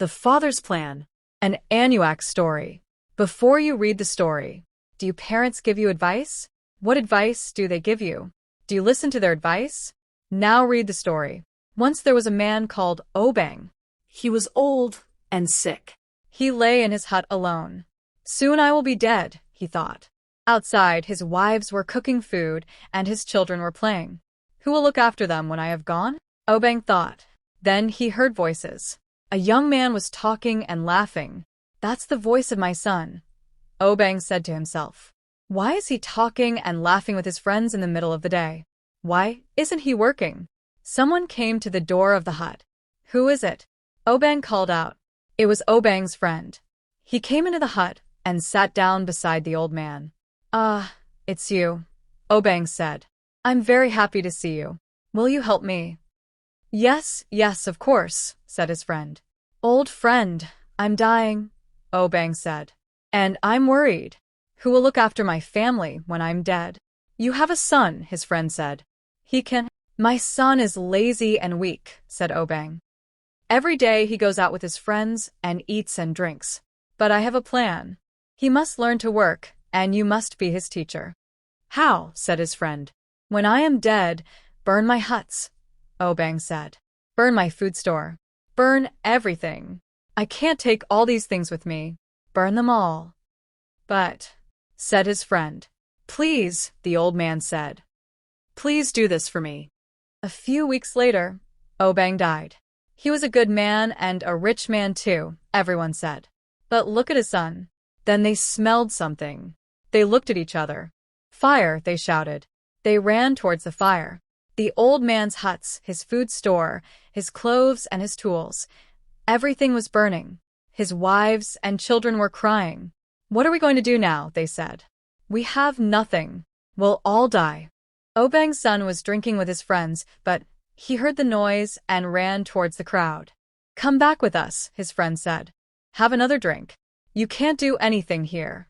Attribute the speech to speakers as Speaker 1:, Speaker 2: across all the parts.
Speaker 1: The Father's Plan, an Anuak story. Before you read the story, do your parents give you advice? What advice do they give you? Do you listen to their advice? Now read the story. Once there was a man called Obang.
Speaker 2: He was old and sick.
Speaker 1: He lay in his hut alone. Soon I will be dead, he thought. Outside, his wives were cooking food and his children were playing. Who will look after them when I have gone? Obang thought. Then he heard voices. A young man was talking and laughing. That's the voice of my son, Obang said to himself. Why is he talking and laughing with his friends in the middle of the day? Why isn't he working? Someone came to the door of the hut. Who is it? Obang called out. It was Obang's friend. He came into the hut and sat down beside the old man. Ah, it's you, Obang said. I'm very happy to see you. Will you help me? Yes, of course, said his friend. Old friend, I'm dying, Obang said. And I'm worried. Who will look after my family when I'm dead? You have a son, his friend said. He can. My son is lazy and weak, said Obang. Every day he goes out with his friends and eats and drinks. But I have a plan. He must learn to work, and you must be his teacher. How? Said his friend. When I am dead, burn my huts, Obang said. Burn my food store. Burn everything. I can't take all these things with me. Burn them all. But, said his friend. Please, the old man said. Please do this for me. A few weeks later, Obang died. He was a good man and a rich man too, everyone said. But look at his son. Then they smelled something. They looked at each other. Fire, they shouted. They ran towards the fire. The old man's huts, his food store, his clothes and his tools. Everything was burning. His wives and children were crying. What are we going to do now? They said. We have nothing. We'll all die. Obang's son was drinking with his friends, but he heard the noise and ran towards the crowd. Come back with us, his friend said. Have another drink. You can't do anything here.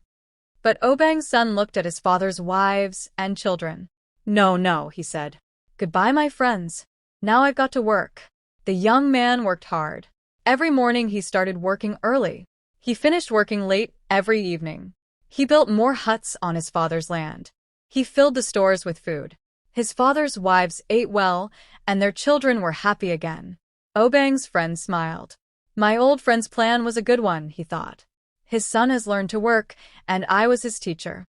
Speaker 1: But Obang's son looked at his father's wives and children. No, he said. Goodbye, my friends. Now I've got to work. The young man worked hard. Every morning he started working early. He finished working late every evening. He built more huts on his father's land. He filled the stores with food. His father's wives ate well, and their children were happy again. Obang's friend smiled. My old friend's plan was a good one, he thought. His son has learned to work, and I was his teacher.